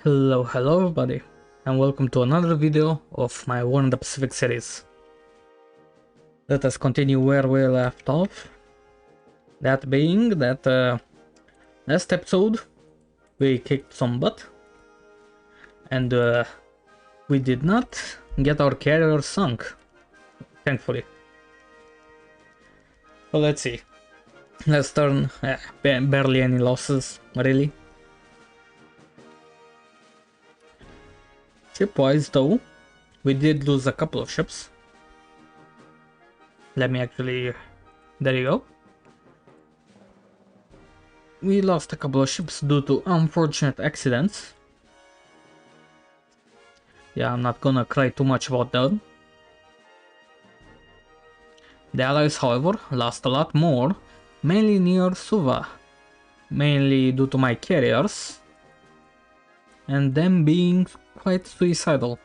Hello everybody, and welcome to another video of my War in the Pacific series. Let us continue where we left off. That being that last episode we kicked some butt and we did not get our carrier sunk, thankfully. So let's see. Let's turn barely any losses, really. Ship-wise though, we did lose a couple of ships. Let me actually... there you go. We lost a couple of ships due to unfortunate accidents. Yeah, I'm not gonna cry too much about that. The Allies, however, lost a lot more, mainly near Suva. Mainly due to my carriers. And them being quite suicidal.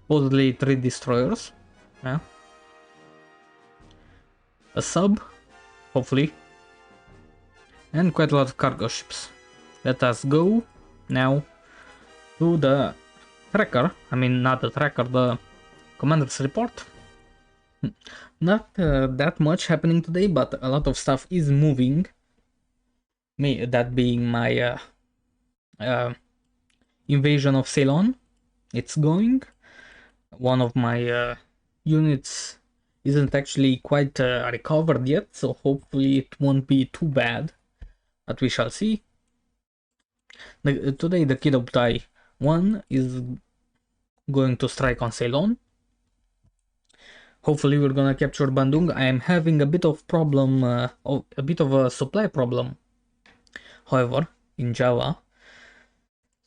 Supposedly 3 destroyers. Yeah. A sub, hopefully. And quite a lot of cargo ships. Let us go now to the tracker. I mean, not the tracker, the commander's report. Not that much happening today, but a lot of stuff is moving. Me, that being my invasion of Ceylon. It's going. One of my units isn't actually quite recovered yet, so hopefully it won't be too bad, but we shall see. Today the Kidoptai 1 is going to strike on Ceylon. Hopefully we're gonna capture Bandung. I am having a bit of problem, a bit of a supply problem, however, in Java.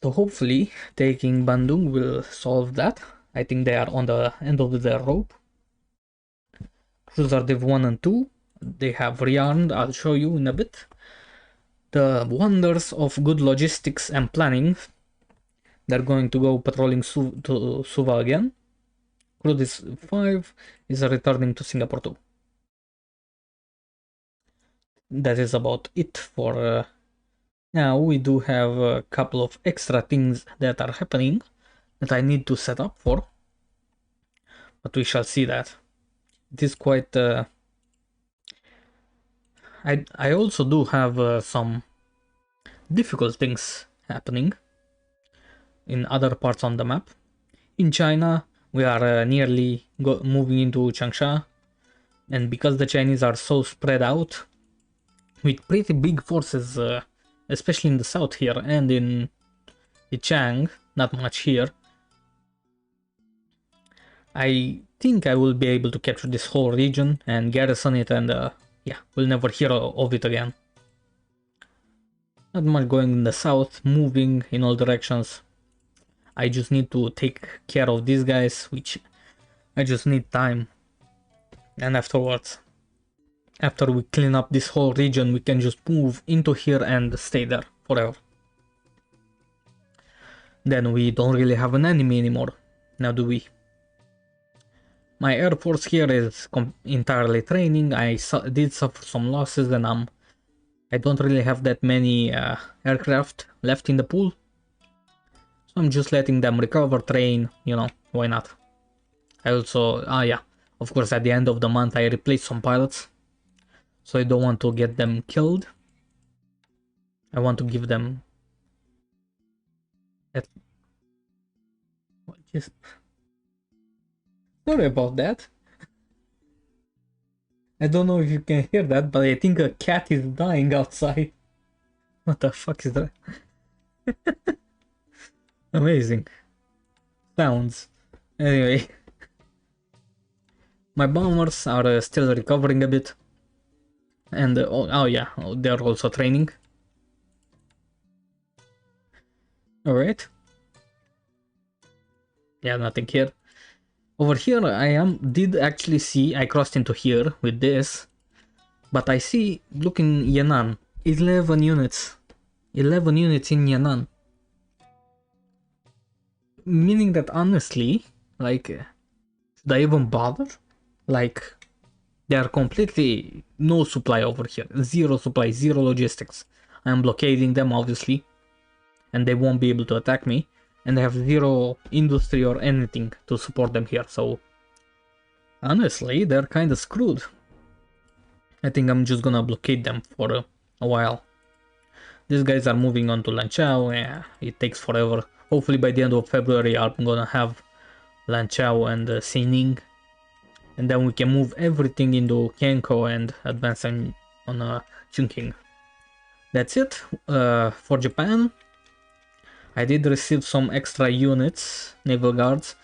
So hopefully taking Bandung will solve that. I think they are on the end of their rope. Cruiser Div 1 and 2, they have rearmed. I'll show you in a bit. The wonders of good logistics and planning. They're going to go patrolling to Suva again. Crew Div 5 is returning to Singapore too. That is about it for now. We do have a couple of extra things that are happening that I need to set up for, but we shall see that. It is quite I also do have some difficult things happening in other parts on the map. In China we are nearly moving into Changsha, and because the Chinese are so spread out with pretty big forces, especially in the south here and in Yichang, not much here, I think I will be able to capture this whole region and garrison it, and yeah, we'll never hear of it again. Not much going in the south, moving in all directions. I just need to take care of these guys, which I just need time. And afterwards, after we clean up this whole region, we can just move into here and stay there forever. Then we don't really have an enemy anymore, now do we? My air force here is entirely training. I did suffer some losses, and I don't really have that many aircraft left in the pool. So I'm just letting them recover, train, you know, why not? I also, yeah, of course at the end of the month I replaced some pilots. So I don't want to get them killed. I want to give them... just... Sorry about that. I don't know if you can hear that, but I think a cat is dying outside. What the fuck is that? Amazing. Sounds. Anyway. My bombers are still recovering a bit. And, oh yeah, they're also training. Alright. Yeah, nothing here. Over here did actually see, I crossed into here with this, but I see, look in Yan'an, 11 units. 11 units in Yan'an. Meaning that honestly, like, should I even bother? Like, they are completely no supply over here. Zero supply, zero logistics. I'm blockading them, obviously. and they won't be able to attack me, and they have zero industry or anything to support them here, so honestly, they're kinda screwed. I think I'm just gonna blockade them for a while. These guys are moving on to Lanchao. Yeah, it takes forever. Hopefully by the end of February I'm gonna have Lanchao and Xining, and then we can move everything into Kenko and advance on Chungking. That's it for Japan. I did receive some extra units, naval guards.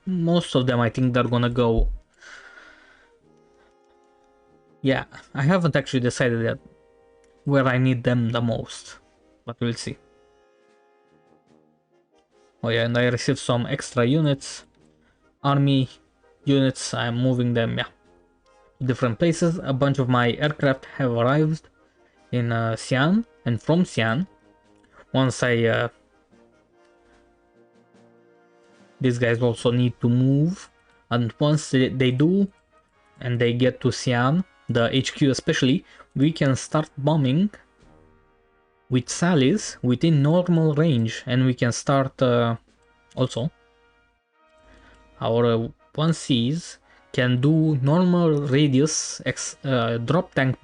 Most of them I think they're gonna go. Yeah, I haven't actually decided yet where I need them the most, but we'll see. Oh yeah, and I received some extra units, army units. I'm moving them, yeah, to different places. A bunch of my aircraft have arrived in Xi'an, and from Xi'an, once I these guys also need to move, and once they do, and they get to Xi'an, the HQ especially, we can start bombing with sallies within normal range, and we can start also our 1Cs can do normal radius drop tank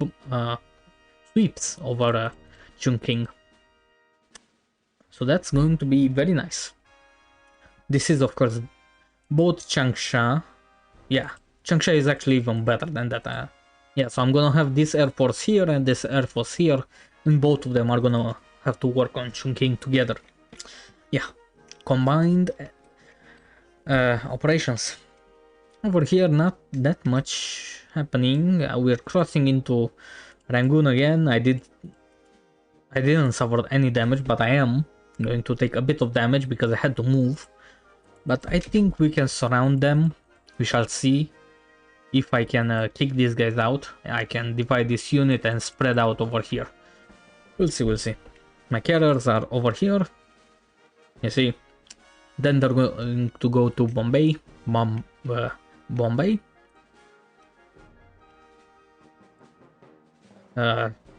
sweeps over Chungking. So that's going to be very nice. This is of course both Changsha. Yeah, Changsha is actually even better than that. Yeah, so I'm gonna have this air force here and this air force here, and both of them are gonna have to work on Chungking together. Yeah, combined operations. Over here, not that much happening. We're crossing into Rangoon again. I didn't suffer any damage, but I am going to take a bit of damage because I had to move. But I think we can surround them. We shall see if I can kick these guys out. I can divide this unit and spread out over here. We'll see. My carriers are over here. You see. Then they're going to go to Bombay. Bombay.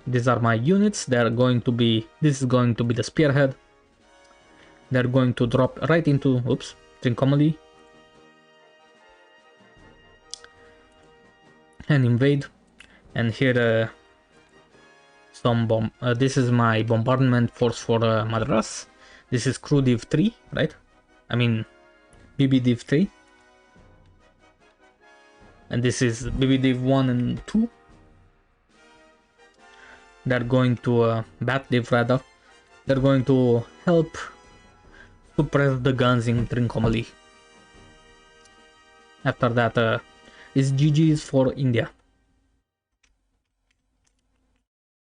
These are my units. This is going to be the spearhead. They're going to drop right into, Trincomalee. And invade. And here this is my bombardment force for Madras. This is Crew Div 3, right? I mean BB Div 3. And this is BB Div 1 and 2. They're going to Bat Div rather. They're going to help suppress the guns in Trincomalee. After that is GG's for India.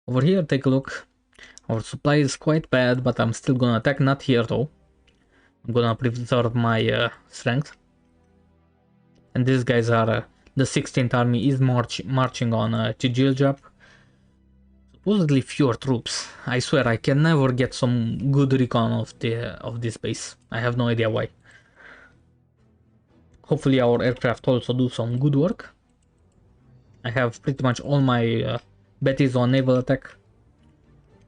Over here, take a look. Our supply is quite bad, but I'm still gonna attack. Not here though. I'm gonna preserve my strength. And these guys are the 16th army is marching on Chijiljap. Supposedly fewer troops. I swear I can never get some good recon of this base. I have no idea why. Hopefully our aircraft also do some good work. I have pretty much all my Betis on naval attack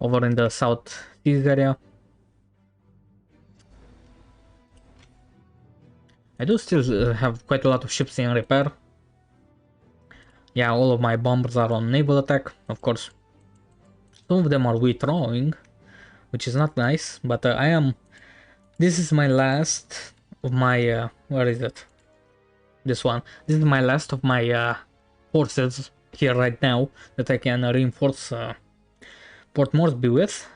over in the South Seas area. I do still have quite a lot of ships in repair. Yeah, all of my bombers are on naval attack, of course. Some of them are withdrawing, which is not nice, but this is my last of my, where is it? This one. This is my last of my forces here right now that I can reinforce Port Moresby with.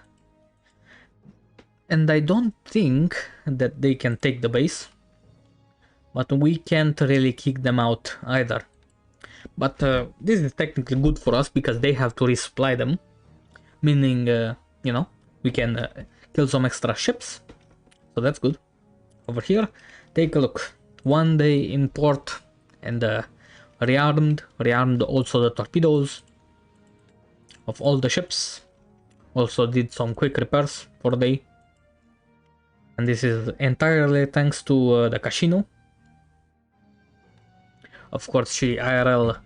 And I don't think that they can take the base, but we can't really kick them out either. But this is technically good for us because they have to resupply them, meaning, you know, we can kill some extra ships, so that's good. Over here, take a look. One day in port and rearmed also the torpedoes of all the ships. Also did some quick repairs for the day. And this is entirely thanks to the Casino. Of course, she IRL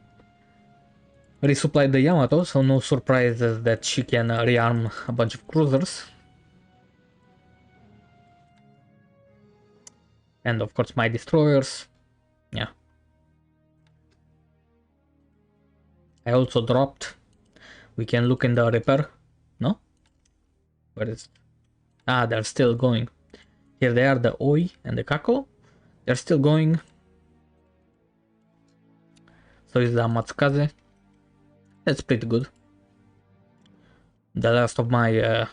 resupplied the Yamato, so no surprises that she can rearm a bunch of cruisers. And of course my destroyers. Yeah. I also dropped. We can look in the repair. No? Where is it? Ah, they're still going. Here they are, the Oi and the Kako. They're still going. So is the Matsukaze. That's pretty good. The last of my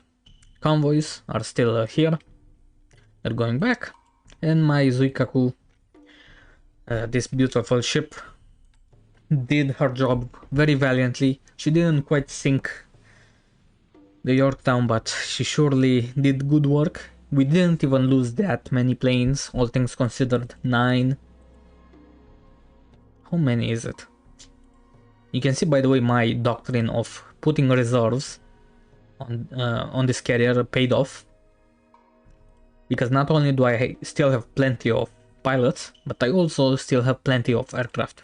convoys are still here. They're going back. And my Zuikaku, this beautiful ship, did her job very valiantly. She didn't quite sink the Yorktown, but she surely did good work. We didn't even lose that many planes, all things considered. 9. How many is it? You can see, by the way, my doctrine of putting reserves on this carrier paid off. Because not only do I still have plenty of pilots, but I also still have plenty of aircraft.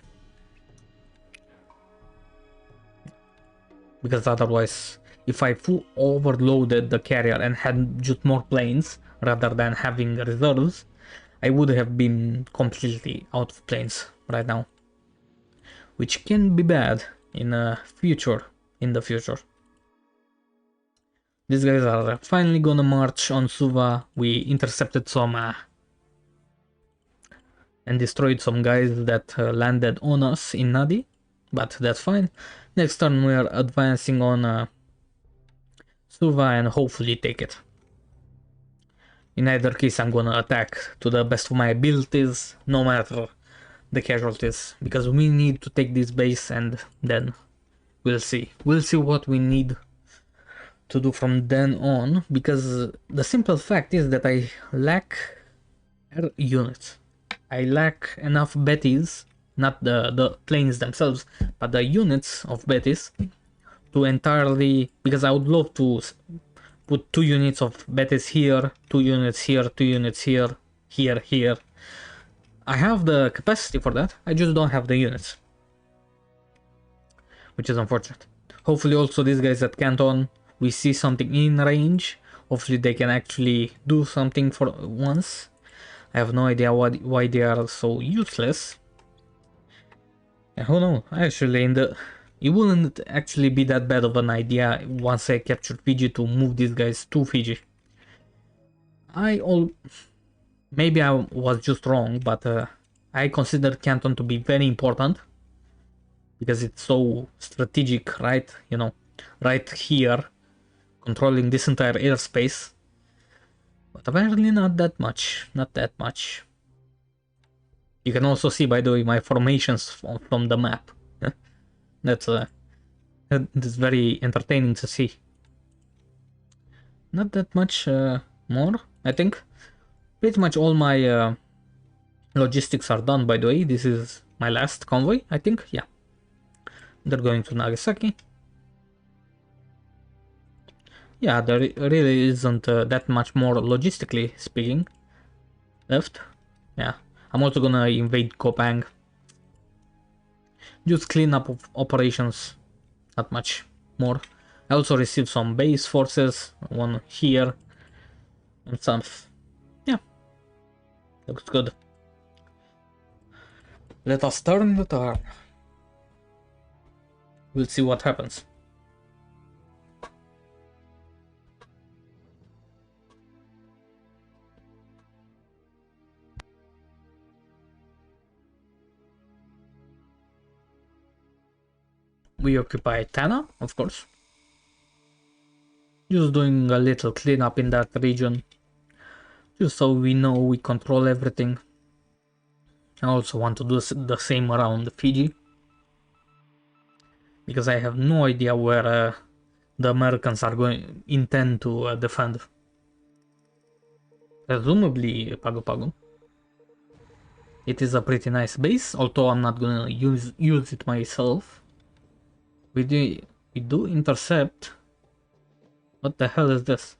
Because otherwise, if I full overloaded the carrier and had just more planes rather than having reserves, I would have been completely out of planes right now, which can be bad in the future. These guys are finally gonna march on Suva. We intercepted some and destroyed some guys that landed on us in Nadi, but that's fine. Next turn we are advancing on Suva and hopefully take it. In either case, I'm gonna attack to the best of my abilities, no matter the casualties, because we need to take this base and then we'll see. We'll see what we need to do from then on, because the simple fact is that I lack air units. I lack enough Betis, not the planes themselves, but the units of Betis to entirely, because I would love to put 2 units of Betis here, 2 units here, 2 units here, here. I have the capacity for that, I just don't have the units, which is unfortunate. Hopefully also these guys at Canton, we see something in range. Hopefully they can actually do something for once. I have no idea why they are so useless. And who knows, actually it wouldn't actually be that bad of an idea once I captured Fiji to move these guys to Fiji. Maybe I was just wrong, but I consider Canton to be very important because it's so strategic, right? You know, right here, controlling this entire airspace. But apparently not that much. You can also see, by the way, my formations from the map. That's very entertaining to see. Not that much more, I think. Pretty much all my logistics are done, by the way. This is my last convoy, I think. Yeah. They're going to Nagasaki. Yeah, there really isn't that much more logistically speaking left. Yeah. I'm also gonna invade Kopang. Just clean up of operations. Not much more. I also received some base forces. One here. And some. Yeah. Looks good. Let us turn the turn. We'll see what happens. We occupy Tana, of course. Just doing a little cleanup in that region. Just so we know we control everything. I also want to do the same around Fiji. Because I have no idea where the Americans are intend to defend. Presumably Pago Pago. It is a pretty nice base, although I'm not gonna use it myself. We do intercept. What the hell is this?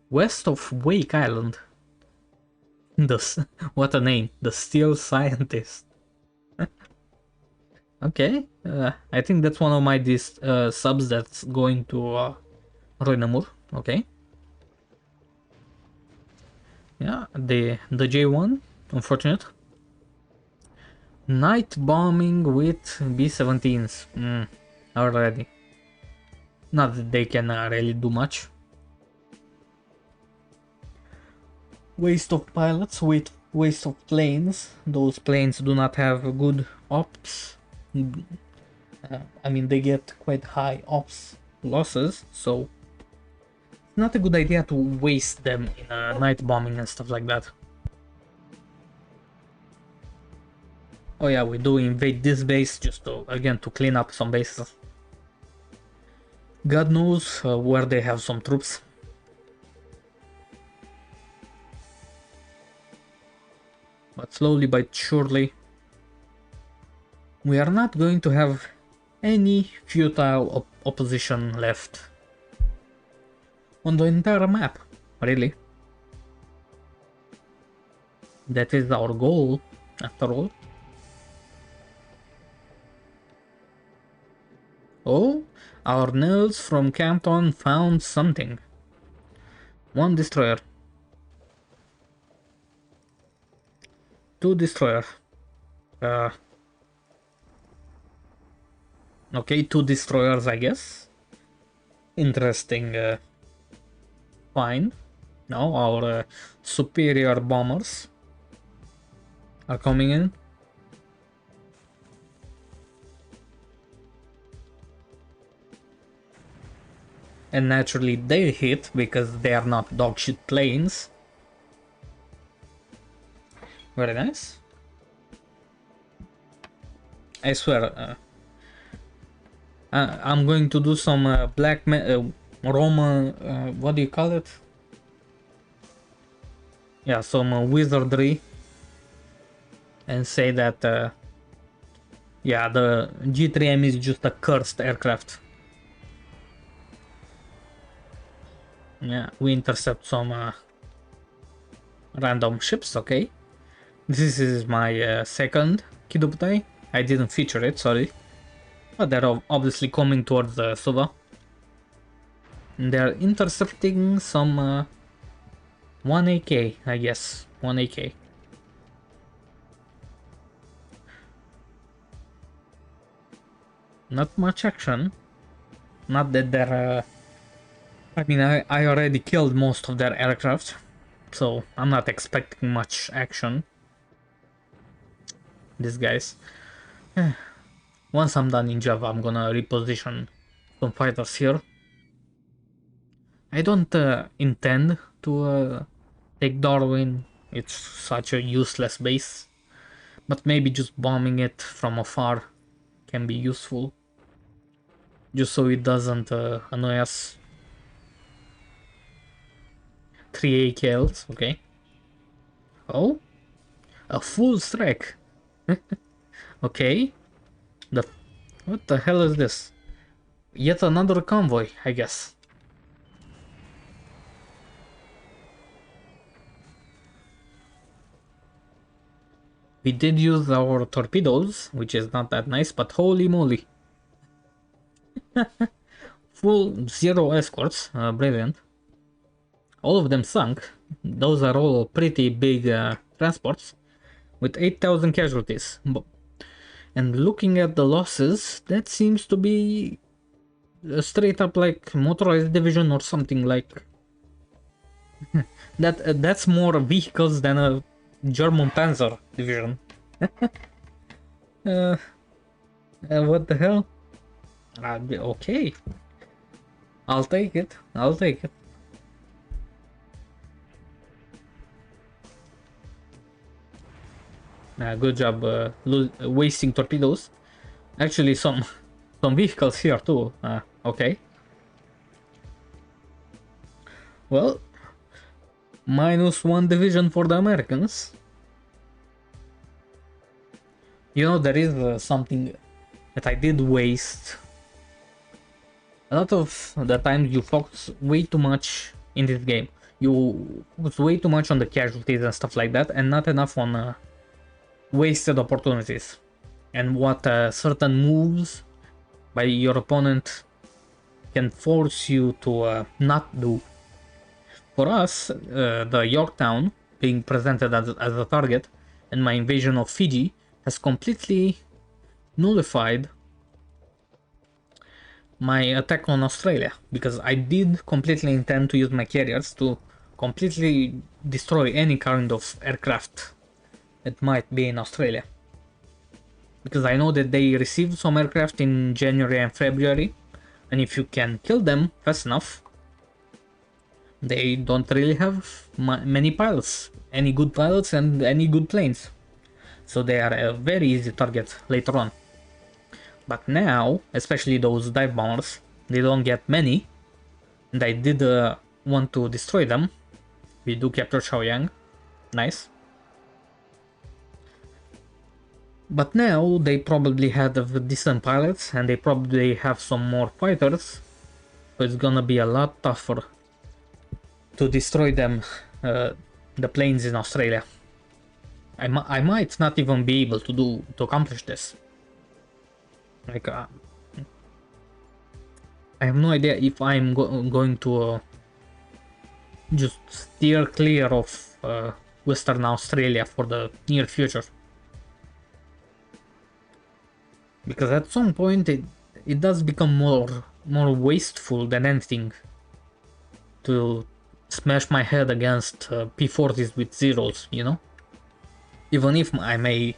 West of Wake Island. What a name. The Steel Scientist. Okay, I think that's one of my subs that's going to Roynamur. Okay. Yeah, the J1 Unfortunate. Night bombing with B-17s. Already. Not that they can really do much. Waste of pilots, waste of planes. Those planes do not have good ops. I mean, they get quite high ops losses, so it's not a good idea to waste them in night bombing and stuff like that. Oh yeah, we do invade this base just to, again, to clean up some bases. God knows where they have some troops. But slowly but surely, we are not going to have any futile opposition left on the entire map, really. That is our goal, after all. Oh, our nerds from Canton found something. One destroyer. Two destroyer. Okay, two destroyers, I guess. Interesting find. Now our superior bombers are coming in. And naturally they hit because they are not dogshit planes. Very nice. I swear, I'm going to do some Roma, what do you call it? Yeah, some wizardry, and say that yeah, the G3M is just a cursed aircraft. Yeah, we intercept some random ships, okay. This is my second Kidobutai. I didn't feature it, sorry. But they're obviously coming towards Suva. They're intercepting some 1 AK, I guess. 1 AK. Not much action. Not that they're... I mean, I already killed most of their aircraft, so I'm not expecting much action. These guys. Once I'm done in Java, I'm gonna reposition some fighters here. I don't intend to take Darwin. It's such a useless base. But maybe just bombing it from afar can be useful. Just so it doesn't annoy us. 3 AKLs, okay. Oh, a full strike. Okay. What the hell is this? Yet another convoy, I guess. We did use our torpedoes, which is not that nice, but holy moly. Full 0 escorts, brilliant. All of them sunk. Those are all pretty big transports with 8,000 casualties. And looking at the losses, that seems to be straight up like motorized division or something like that. That's more vehicles than a German Panzer division. What the hell? Okay. I'll take it. I'll take it. Good job wasting torpedoes. Actually, some vehicles here too. Okay. Well, -1 division for the Americans. You know, there is something that I did waste. A lot of the times you focus way too much in this game. You focus way too much on the casualties and stuff like that, and not enough on wasted opportunities and what certain moves by your opponent can force you to not do. For us, the Yorktown being presented as a target and my invasion of Fiji has completely nullified my attack on Australia, because I did completely intend to use my carriers to completely destroy any kind of aircraft that might be in Australia. Because I know that they received some aircraft in January and February, and if you can kill them fast enough, they don't really have many pilots, any good pilots and any good planes. So they are a very easy target later on. But now, especially those dive bombers, they don't get many, and I did want to destroy them. We do capture Shaoyang, nice. But now they probably had decent pilots, and they probably have some more fighters, so it's gonna be a lot tougher to destroy them, the planes in Australia. I might not even be able to accomplish this. Like, I have no idea if I'm going to just steer clear of Western Australia for the near future. Because at some point it does become more wasteful than anything to smash my head against P-40s with zeros, you know? Even if I may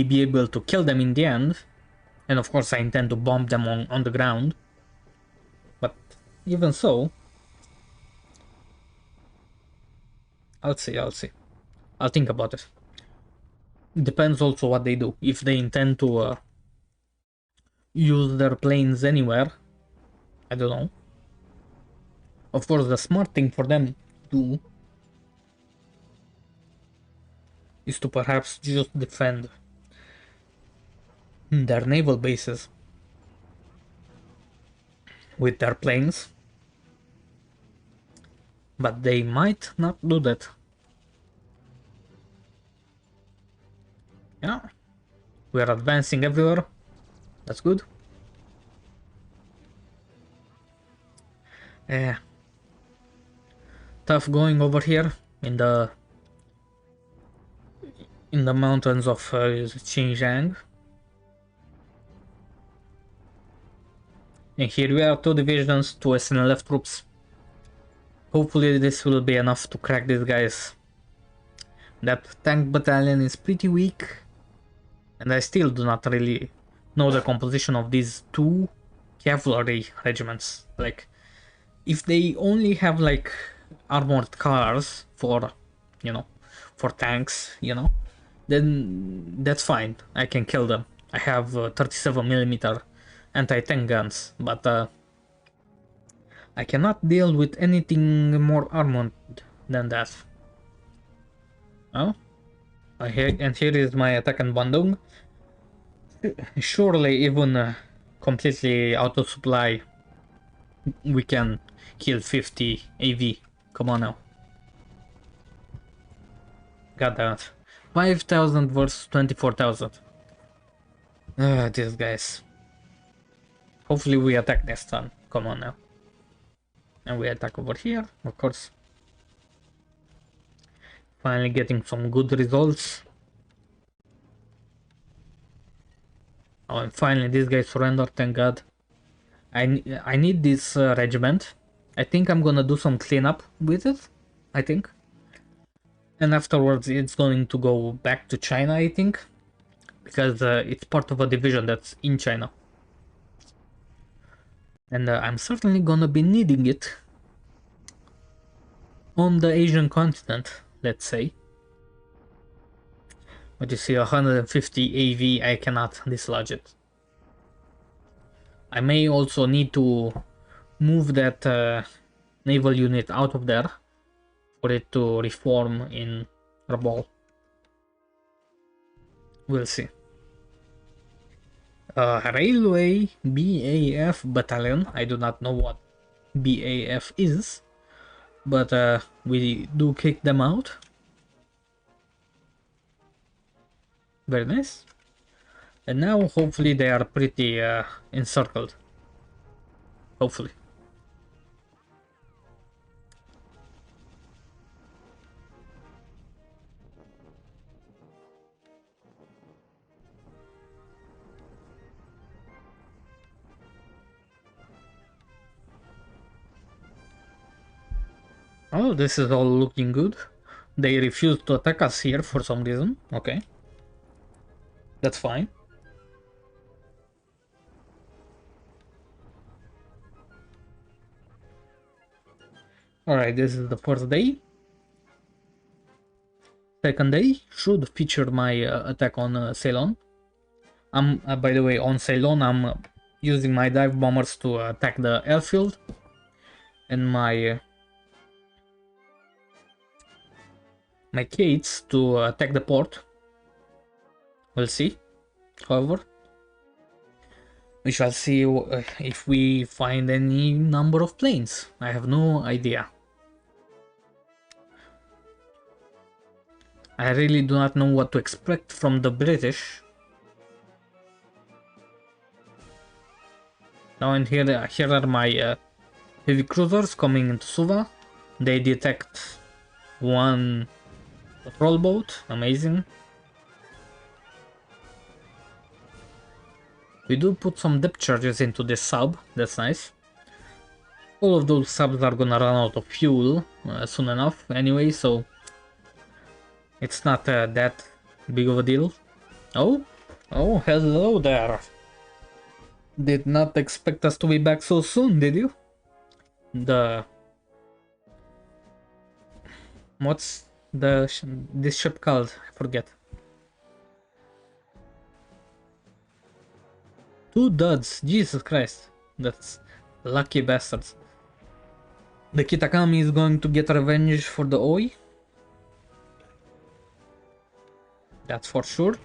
be able to kill them in the end, and of course I intend to bomb them on the ground, but even so, I'll see. I'll think about it. Depends also what they do. If they intend to use their planes anywhere, I don't know. Of course, the smart thing for them to do is to perhaps just defend their naval bases with their planes. But they might not do that. Yeah, we are advancing everywhere. That's good. Tough going over here in the mountains of Xinjiang. And here we are, 2 divisions, 2 SNLF troops. Hopefully this will be enough to crack these guys. That tank battalion is pretty weak, and I still do not really know the composition of these 2 cavalry regiments. Like, if they only have like armored cars for, you know, for tanks, you know, then that's fine. I can kill them. I have 37mm anti-tank guns, but I cannot deal with anything more armored than that. Oh, and here is my attack on Bandung. Surely even completely out of supply, we can kill 50 AV. Come on now. God damn it. 5,000 versus 24,000. These guys. Hopefully we attack next time. Come on now. And we attack over here, of course. Finally getting some good results. Oh, and finally this guy surrendered, thank god. I need this regiment. I think I'm gonna do some cleanup with it, I think. And afterwards it's going to go back to China, I think. Because it's part of a division that's in China. And I'm certainly gonna be needing it on the Asian continent, let's say. But you see, 150 AV, I cannot dislodge it. I may also need to move that naval unit out of there for it to reform in Rabaul. We'll see. Railway BAF battalion. I do not know what BAF is, but we do kick them out. Very nice. And now hopefully they are pretty encircled. Hopefully. Oh, this is all looking good. They refuse to attack us here for some reason. Okay. That's fine. Alright, this is the first day. Second day should feature my attack on Ceylon. I'm, by the way, on Ceylon, I'm using my dive bombers to attack the airfield. And my Kates to attack the port. We'll see. However, we shall see if we find any number of planes. I have no idea. I really do not know what to expect from the British. Now and here are my heavy cruisers coming into Suva. They detect one patrol boat. Amazing. We do put some depth charges into this sub. That's nice. All of those subs are gonna run out of fuel soon enough anyway, so it's not that big of a deal. Oh, hello there. Did not expect us to be back so soon, did you? What's this ship called? I forget. 2 duds. Jesus Christ. That's lucky bastards. The Kitakami is going to get revenge for the Oi. That's for sure.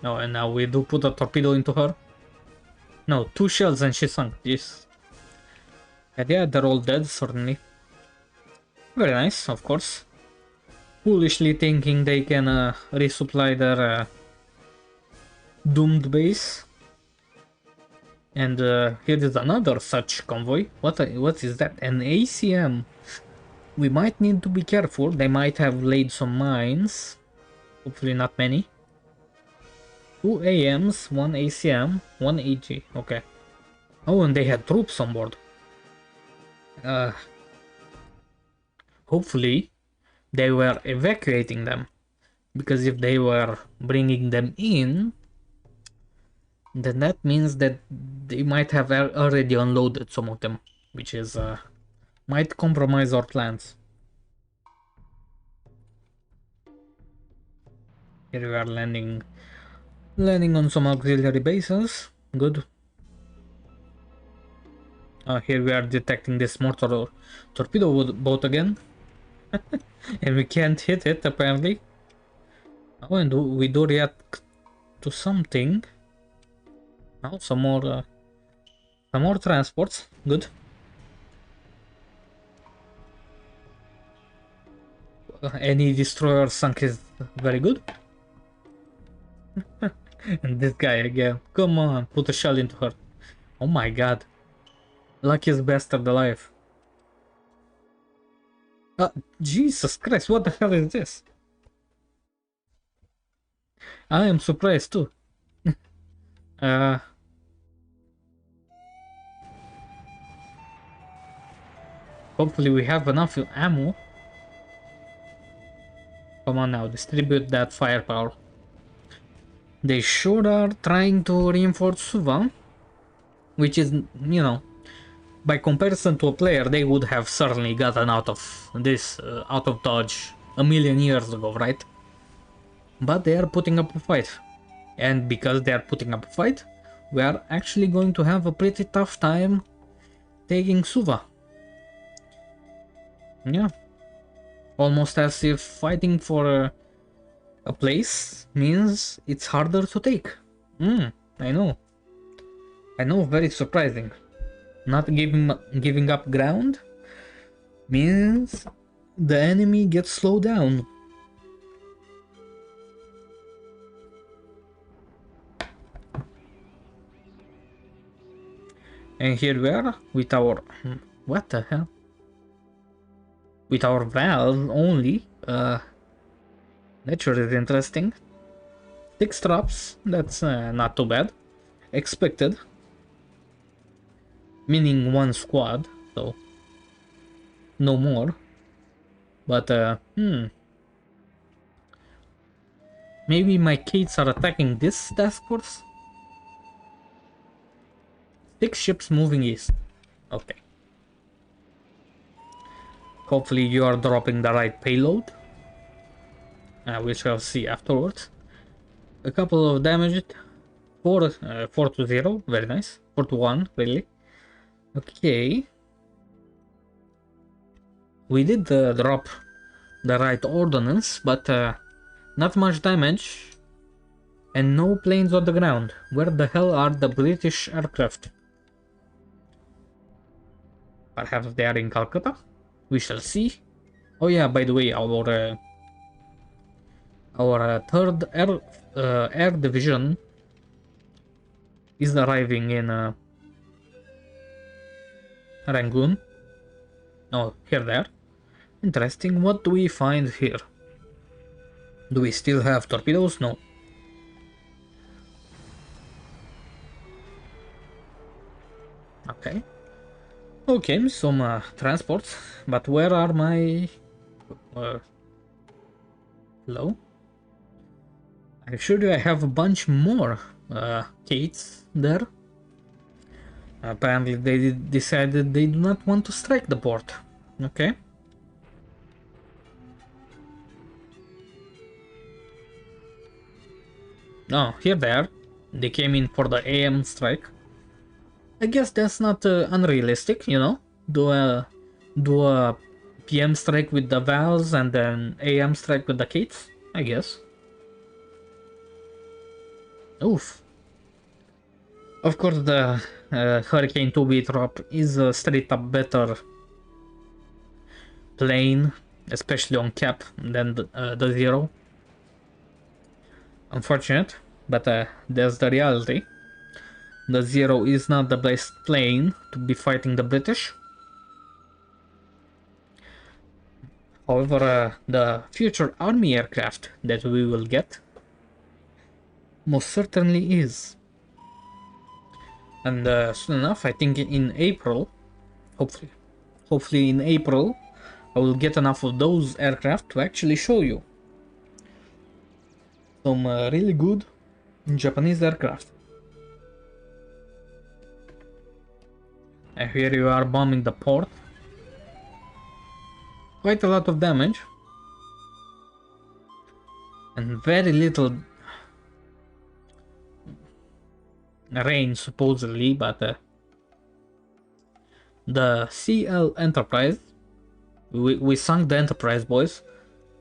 No, and now we do put a torpedo into her. No, 2 shells and she sunk. Jeez. And yeah, they're all dead, certainly. Very nice, of course. Foolishly thinking they can resupply their doomed base. And here is another such convoy. What is that? An ACM. We might need to be careful. They might have laid some mines. Hopefully not many. 2 AMs, 1 ACM, 1 AG. Okay. Oh, and they had troops on board. Hopefully they were evacuating them. Because if they were bringing them in, then that means that they might have already unloaded some of them, which is might compromise our plans. Here we are landing on some auxiliary bases. Good. Here we are detecting this mortar torpedo boat again. And we can't hit it apparently. Oh, and we do react to something. Now some more transports. Good. Any destroyer sunk is very good. And this guy again. Come on, put a shell into her. Oh my god. Luckiest bastard alive. Jesus Christ, what the hell is this? I am surprised too. Hopefully we have enough ammo. Come on now, distribute that firepower. They sure are trying to reinforce Suva, which is, you know, by comparison to a player, they would have certainly gotten out of this, out of Dodge a million years ago, right? But they are putting up a fight. And because they are putting up a fight, we are actually going to have a pretty tough time taking Suva. Yeah. Almost as if fighting for a place means it's harder to take. I know. Very surprising. Not giving up ground means the enemy gets slowed down. And here we are with our... what the hell? With our valve only. That sure is interesting. 6 traps, that's not too bad. Expected. Meaning 1 squad, so no more. But, maybe my kids are attacking this task force? 6 ships moving east. Okay. Hopefully you are dropping the right payload. We shall see afterwards. A couple of damaged. 4 to 0. Very nice. 4 to 1, really. Okay. We did drop the right ordnance, but not much damage. And no planes on the ground. Where the hell are the British aircraft? Perhaps they are in Calcutta? We shall see. Oh yeah, by the way, our third air division is arriving in Rangoon. Oh, here they are. Interesting. What do we find here? Do we still have torpedoes? No. Okay. Okay, some transports. But where are my... hello? I assure you I have a bunch more Kates there. Apparently they decided they do not want to strike the port. Okay. Oh, here they are. They came in for the AM strike. I guess that's not unrealistic, you know? Do a PM strike with the Vals and then AM strike with the Kates, I guess. Oof. Of course, the Hurricane 2B drop is a straight up better plane, especially on cap, than the Zero. Unfortunate, but that's the reality. The Zero is not the best plane to be fighting the British. However, the future army aircraft that we will get most certainly is. And soon enough, I think in April, hopefully in April, I will get enough of those aircraft to actually show you some really good Japanese aircraft. And here you are bombing the port. Quite a lot of damage. And very little rain supposedly, but the CL Enterprise, we sunk the Enterprise, boys,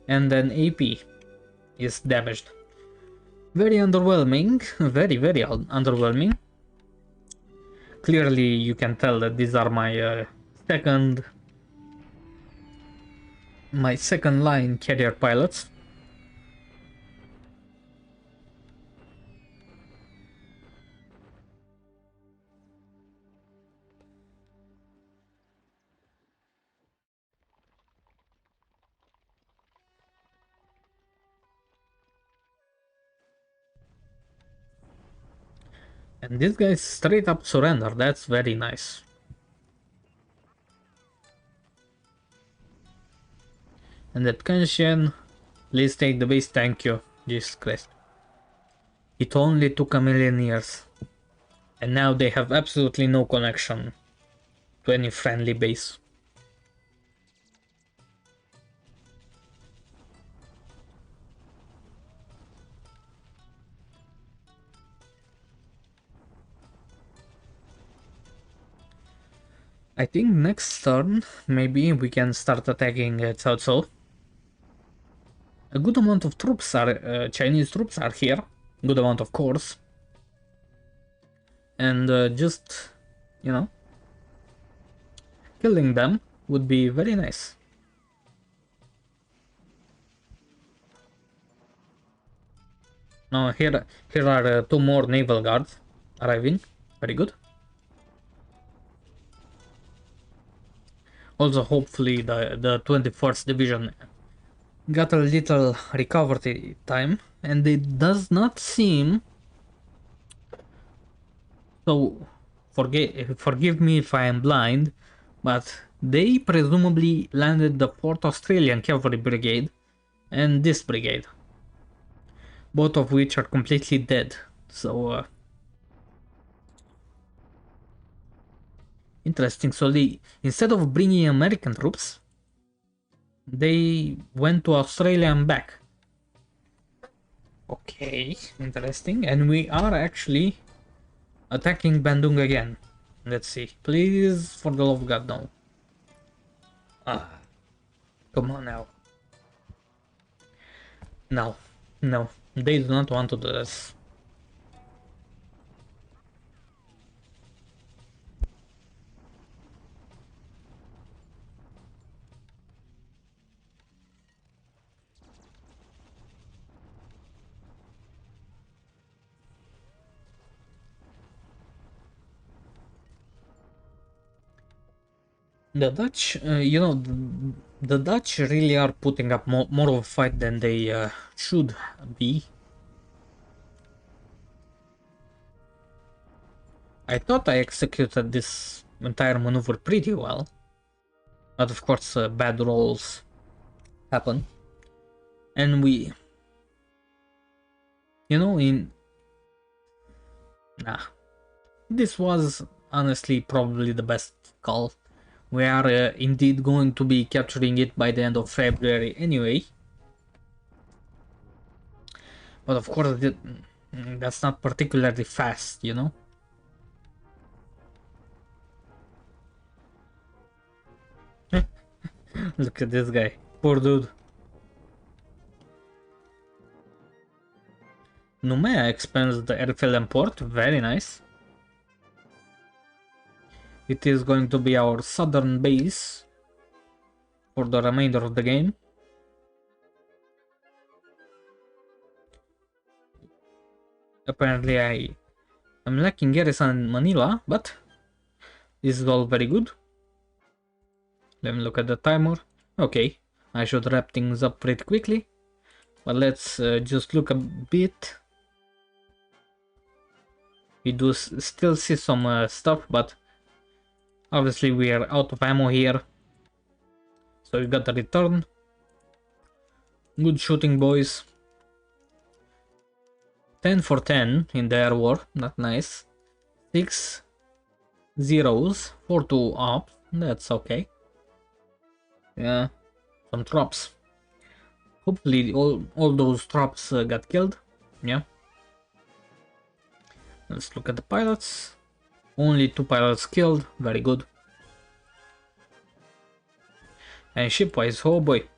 and then AP is damaged. Very underwhelming, very underwhelming. Clearly you can tell that these are my second line carrier pilots. And this guy straight up surrender, that's very nice. And that Kenshin, please take the base, thank you. Jesus Christ. It only took a million years. And now they have absolutely no connection to any friendly base. I think next turn, maybe we can start attacking Cao Cao. A good amount of troops are, Chinese troops are here. Good amount, of course. And just, you know, killing them would be very nice. Now here are 2 more naval guards arriving. Very good. Also, hopefully the 21st division got a little recovery time, and it does not seem, so forgive me if I am blind, But they presumably landed the 4th Australian Cavalry Brigade and this brigade, both of which are completely dead. So, interesting. So they, instead of bringing American troops, they went to Australia and back. Okay, interesting. And we are actually attacking Bandung again. Let's see. Please, for the love of God, no. Ah, come on now. No, no. They do not want to do this. The Dutch, the Dutch really are putting up more of a fight than they should be. I thought I executed this entire maneuver pretty well, but of course bad rolls happen. And we, this was honestly probably the best call. We are indeed going to be capturing it by the end of February anyway. But of course, that's not particularly fast, Look at this guy. Poor dude. Numea expands the airfield and port. Very nice. It is going to be our southern base for the remainder of the game. Apparently I am lacking garrison in Manila, but this is all very good. Let me look at the timer. Okay, I should wrap things up pretty quickly. But let's just look a bit. We do still see some stuff, but obviously we are out of ammo here. So we got the return. Good shooting, boys. 10 for 10 in the air war, not nice. 6 zeros, 4 to up, that's okay. Yeah, some drops. Hopefully all those drops got killed. Yeah. Let's look at the pilots. Only 2 pilots killed, very good. And shipwise, oh boy.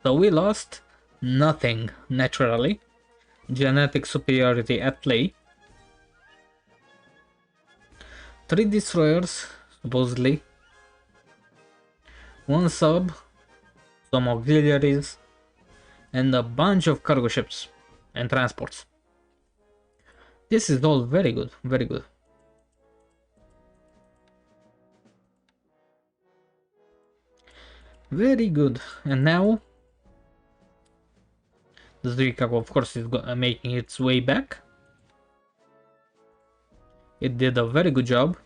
So we lost nothing, naturally. Genetic superiority at play. 3 destroyers, supposedly. 1 sub, some auxiliaries, and a bunch of cargo ships and transports. This is all very good, very good. Very good. And now the Zrika, of course, is making its way back. It did a very good job.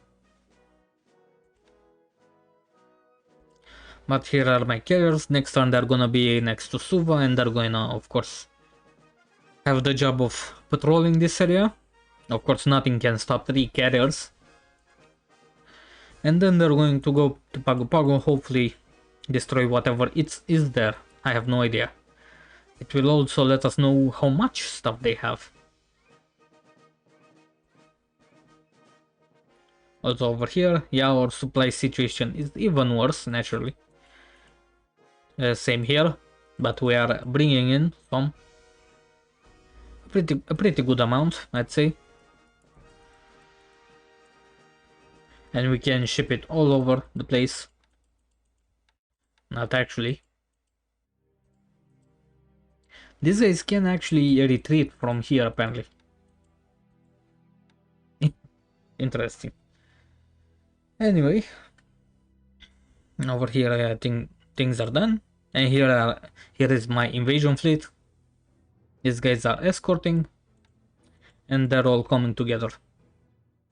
But here are my carriers. Next turn they're gonna be next to Suva, and they're gonna, of course, have the job of patrolling this area. Of course, nothing can stop 3 carriers. And then they're going to go to Pago Pago, hopefully destroy whatever is there. I have no idea. It will also let us know how much stuff they have. Also over here, yeah, our supply situation is even worse, naturally. Same here, but we are bringing in some a pretty good amount, I'd say. And we can ship it all over the place. Not actually. These guys can actually retreat from here, apparently. Interesting. Anyway, over here I think things are done, and here is my invasion fleet. These guys are escorting, and they're all coming together.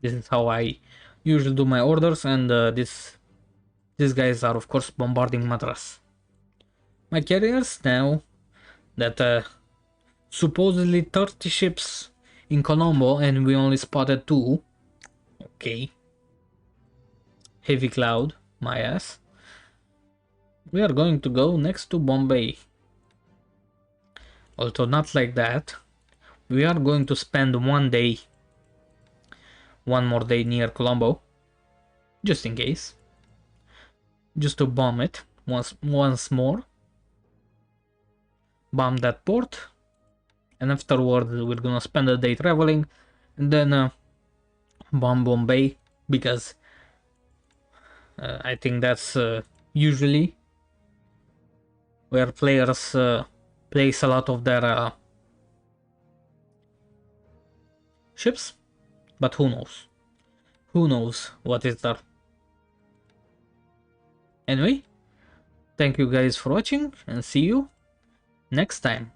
This is how I usually do my orders, and these guys are of course bombarding Madras. My carriers now that supposedly 30 ships in Colombo and we only spotted 2. Okay. Heavy cloud, my ass. We are going to go next to Bombay. Although not like that. We are going to spend one more day near Colombo. Just in case. Just to bomb it once more. Bomb that port. And afterward we're gonna spend a day traveling. And then bomb Bombay. Because I think that's usually where players place a lot of their ships. But who knows? Who knows what is there? Anyway, thank you guys for watching and see you next time.